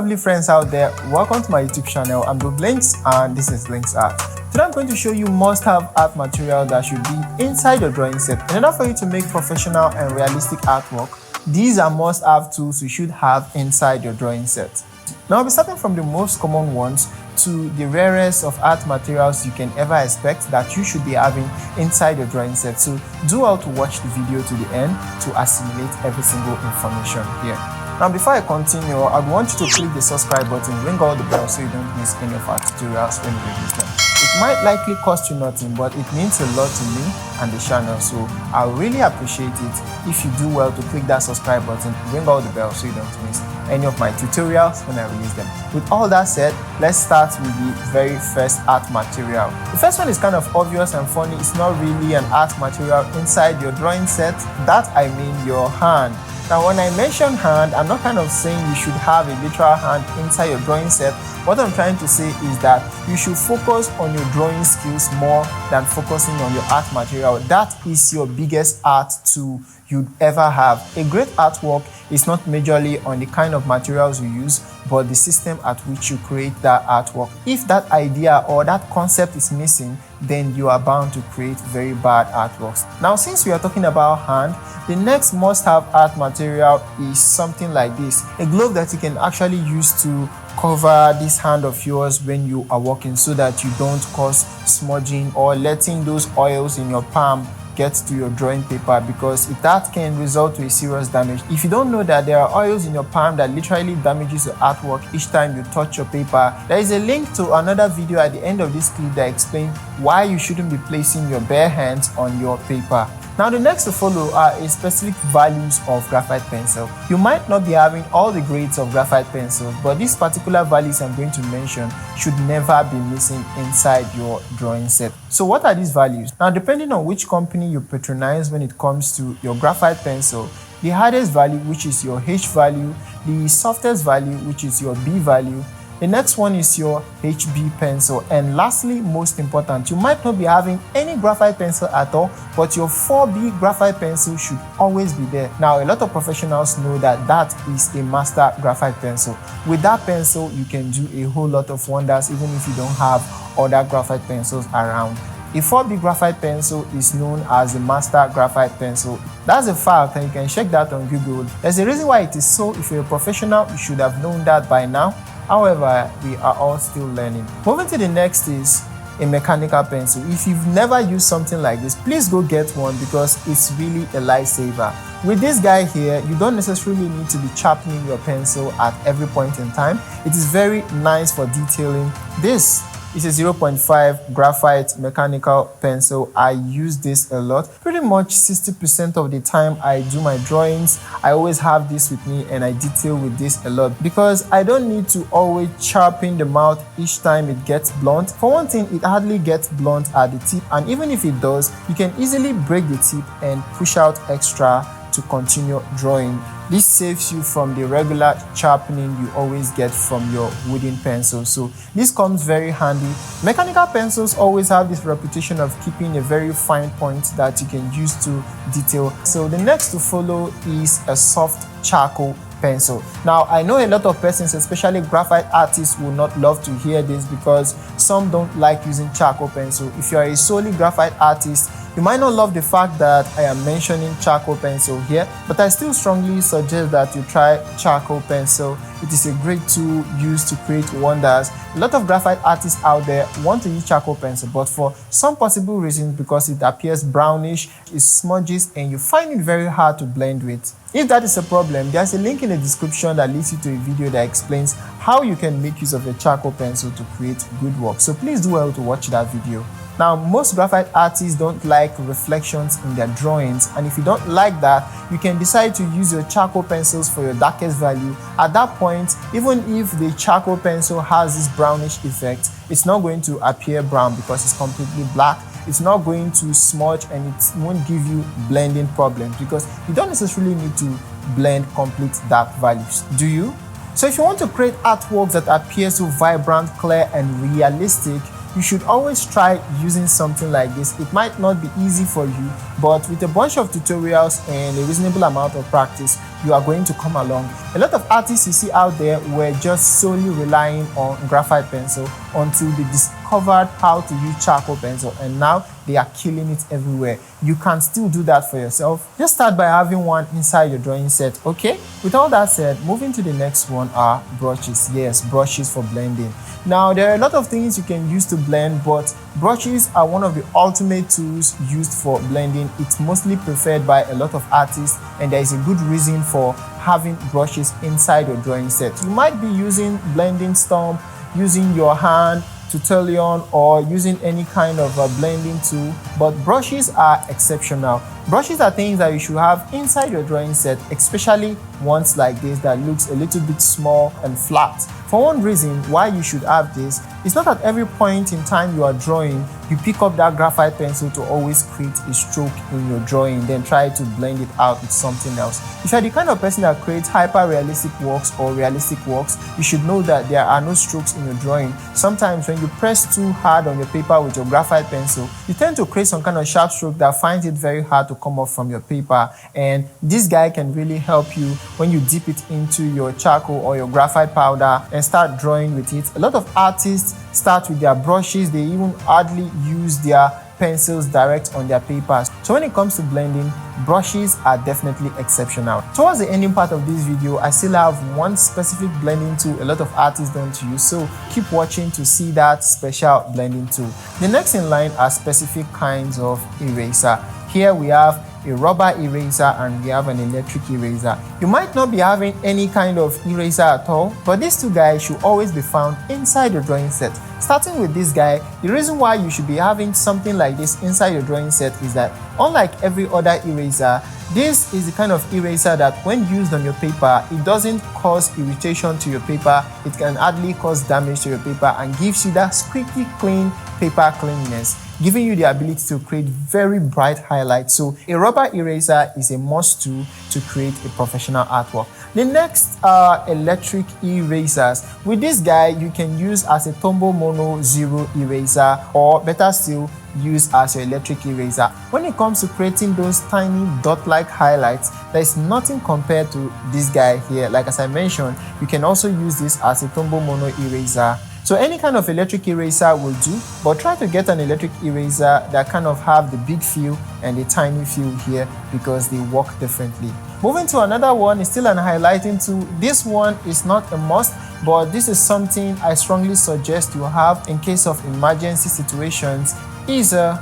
Lovely friends out there, welcome to my YouTube channel. I'm Links and this is Links Art. Today I'm going to show you must-have art material that should be inside your drawing set. In order for you to make professional and realistic artwork, these are must-have tools you should have inside your drawing set. Now I'll be starting from the most common ones to the rarest of art materials you can ever expect that you should be having inside your drawing set. So do well to watch the video to the end to assimilate every single information here. Now before I continue, I want you to click the subscribe button, ring all the bells so you don't miss any of our tutorials when we release them. It might likely cost you nothing, but it means a lot to me and the channel, so I really appreciate it if you do well to click that subscribe button, ring all the bells so you don't miss any of my tutorials when I release them. With all that said, let's start with the very first art material. The first one is kind of obvious and funny. It's not really an art material inside your drawing set. That I mean your hand. Now when I mention hand, I'm not kind of saying you should have a literal hand inside your drawing set. What I'm trying to say is that you should focus on your drawing skills more than focusing on your art material. That is your biggest art tool you'd ever have. A great artwork is not majorly on the kind of materials you use, but the system at which you create that artwork. If that idea or that concept is missing, then you are bound to create very bad artworks. Now, since we are talking about hand, the next must-have art material is something like this. A glove that you can actually use to cover this hand of yours when you are working so that you don't cause smudging or letting those oils in your palm get to your drawing paper, because that can result to a serious damage. If you don't know that there are oils in your palm that literally damages your artwork each time you touch your paper, there is a link to another video at the end of this clip that explains why you shouldn't be placing your bare hands on your paper. Now the next to follow are specific values of graphite pencil. You might not be having all the grades of graphite pencils, but these particular values I'm going to mention should never be missing inside your drawing set. So what are these values? Now depending on which company you patronize when it comes to your graphite pencil, the hardest value, which is your H value, the softest value, which is your B value, the next one is your HB pencil, and lastly, most important, you might not be having any graphite pencil at all, but your 4B graphite pencil should always be there. Now, a lot of professionals know that that is a master graphite pencil. With that pencil, you can do a whole lot of wonders even if you don't have other graphite pencils around. A 4B graphite pencil is known as the master graphite pencil. That's a fact, and you can check that on Google. There's a reason why it is so. If you're a professional, you should have known that by now. However, we are all still learning. Moving to the next is a mechanical pencil. If you've never used something like this, please go get one because it's really a lifesaver. With this guy here, you don't necessarily need to be sharpening your pencil at every point in time. It is very nice for detailing. This is a 0.5 graphite mechanical pencil. I use this a lot. Pretty much 60% of the time I do my drawings, I always have this with me and I detail with this a lot because I don't need to always sharpen the mouth each time it gets blunt. For one thing, it hardly gets blunt at the tip, and even if it does, you can easily break the tip and push out extra to continue drawing. This saves you from the regular sharpening you always get from your wooden pencil. So this comes very handy. Mechanical pencils always have this reputation of keeping a very fine point that you can use to detail. So the next to follow is a soft charcoal pencil. Now I know a lot of persons, especially graphite artists, will not love to hear this because some don't like using charcoal pencil. If you are a solely graphite artist, you might not love the fact that I am mentioning charcoal pencil here, but I still strongly suggest that you try charcoal pencil. It is a great tool used to create wonders. A lot of graphite artists out there want to use charcoal pencil, but for some possible reasons, because it appears brownish, it smudges, and you find it very hard to blend with. If that is a problem, there's a link in the description that leads you to a video that explains how you can make use of a charcoal pencil to create good work. So please do well to watch that video. Now, most graphite artists don't like reflections in their drawings, and if you don't like that, you can decide to use your charcoal pencils for your darkest value. At that point, even if the charcoal pencil has this brownish effect, it's not going to appear brown because it's completely black. It's not going to smudge, and it won't give you blending problems because you don't necessarily need to blend complete dark values, do you? So if you want to create artworks that appear so vibrant, clear, and realistic, you should always try using something like this. It might not be easy for you, but with a bunch of tutorials and a reasonable amount of practice, you are going to come along. A lot of artists you see out there were just solely relying on graphite pencil until they discovered how to use charcoal pencil, and now they are killing it everywhere. You can still do that for yourself. Just start by having one inside your drawing set, okay? With all that said, moving to the next one are brushes. Yes, brushes for blending. Now, there are a lot of things you can use to blend, but brushes are one of the ultimate tools used for blending. It's mostly preferred by a lot of artists, and there is a good reason for having brushes inside your drawing set. You might be using blending stump, using your hand, Tutelion, or using any kind of a blending tool, but brushes are exceptional. Brushes are things that you should have inside your drawing set, especially ones like this that looks a little bit small and flat. For one reason why you should have this, it's not at every point in time you are drawing, you pick up that graphite pencil to always create a stroke in your drawing, then try to blend it out with something else. If you're the kind of person that creates hyper-realistic works or realistic works, you should know that there are no strokes in your drawing. Sometimes when you press too hard on your paper with your graphite pencil, you tend to create some kind of sharp stroke that finds it very hard to come off from your paper, and this guy can really help you when you dip it into your charcoal or your graphite powder and start drawing with it. A lot of artists start with their brushes, they even hardly use their pencils direct on their papers. So when it comes to blending, brushes are definitely exceptional. Towards the ending part of this video, I still have one specific blending tool a lot of artists don't use, so keep watching to see that special blending tool. The next in line are specific kinds of eraser. Here we have a rubber eraser and we have an electric eraser. You might not be having any kind of eraser at all, but these two guys should always be found inside your drawing set. Starting with this guy, the reason why you should be having something like this inside your drawing set is that unlike every other eraser, this is the kind of eraser that when used on your paper, it doesn't cause irritation to your paper, it can hardly cause damage to your paper and gives you that squeaky clean paper cleanliness, giving you the ability to create very bright highlights. So a rubber eraser is a must to create a professional artwork. The next are electric erasers. With this guy, you can use as a Tombow Mono Zero eraser, or better still, use as your electric eraser. When it comes to creating those tiny dot-like highlights, there is nothing compared to this guy here. Like as I mentioned, you can also use this as a Tombow Mono eraser. So any kind of electric eraser will do, but try to get an electric eraser that kind of have the big feel and the tiny feel here, because they work differently. Moving to another one is still an highlighting tool. This one is not a must, but this is something I strongly suggest you have in case of emergency situations, is a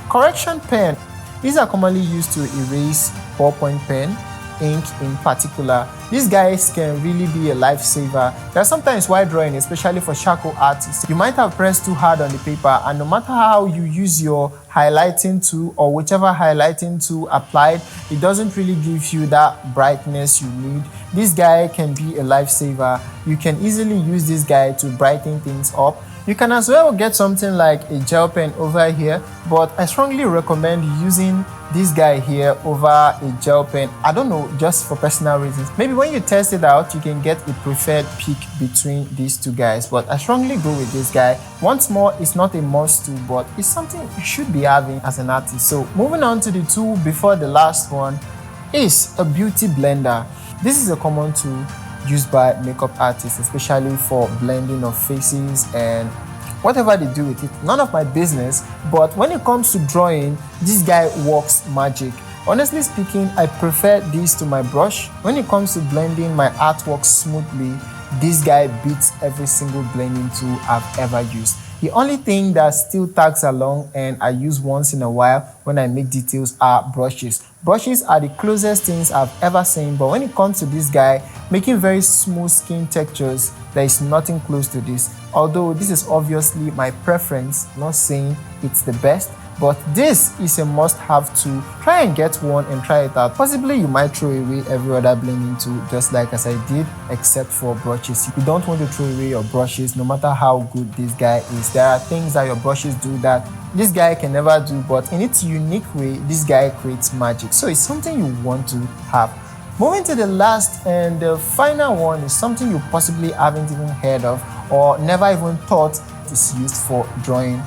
correction pen. These are commonly used to erase ballpoint pen, ink in particular. These guys can really be a lifesaver. There's sometimes while drawing, especially for charcoal artists, you might have pressed too hard on the paper, and no matter how you use your highlighting tool or whichever highlighting tool applied, it doesn't really give you that brightness you need. This guy can be a lifesaver. You can easily use this guy to brighten things up. You can as well get something like a gel pen over here, but I strongly recommend using this guy here over a gel pen. I don't know, just for personal reasons. Maybe when you test it out, you can get a preferred pick between these two guys, but I strongly go with this guy. Once more, it's not a must to, but it's something you should be having as an artist. So moving on to the tool before the last one is a beauty blender. This is a common tool used by makeup artists, especially for blending of faces and whatever they do with it. None of my business, but when it comes to drawing, this guy works magic. Honestly speaking, I prefer this to my brush. When it comes to blending my artwork smoothly, this guy beats every single blending tool I've ever used. The only thing that still tags along and I use once in a while when I make details are brushes. Brushes are the closest things I've ever seen, but when it comes to this guy, making very smooth skin textures, there is nothing close to this. Although this is obviously my preference, not saying it's the best, but this is a must-have tool. Try and get one and try it out. Possibly you might throw away every other blending tool, just like as I did, except for brushes. You don't want to throw away your brushes, no matter how good this guy is. There are things that your brushes do that this guy can never do, but in its unique way, this guy creates magic. So it's something you want to have. Moving to the last and the final one is something you possibly haven't even heard of or never even thought is used for drawing.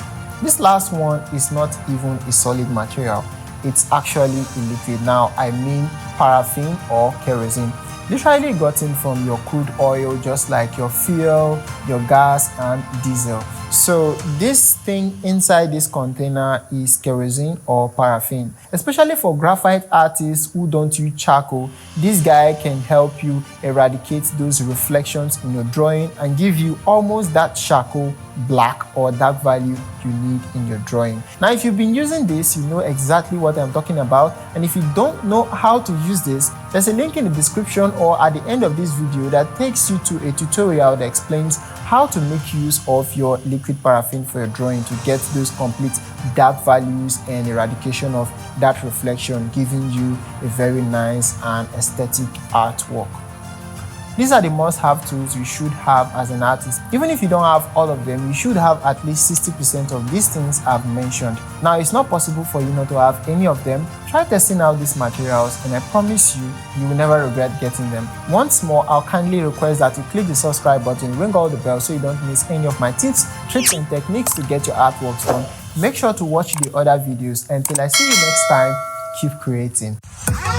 This last one is not even a solid material. It's actually a liquid. Now, I mean paraffin or kerosene, literally gotten from your crude oil, just like your fuel, your gas, and diesel. So this thing inside this container is kerosene or paraffin. Especially for graphite artists who don't use charcoal, this guy can help you eradicate those reflections in your drawing and give you almost that charcoal black or dark value you need in your drawing. Now, if you've been using this, you know exactly what I'm talking about. And if you don't know how to use this, there's a link in the description or at the end of this video that takes you to a tutorial that explains how to make use of your liquid paraffin for your drawing to get those complete dark values and eradication of that reflection, giving you a very nice and aesthetic artwork. These are the must-have tools you should have as an artist. Even if you don't have all of them, you should have at least 60% of these things I've mentioned. Now, it's not possible for you not to have any of them. Try testing out these materials and I promise you, you will never regret getting them. Once more, I'll kindly request that you click the subscribe button, ring all the bells so you don't miss any of my tips, tricks, and techniques to get your artworks done. Make sure to watch the other videos. Until I see you next time, keep creating.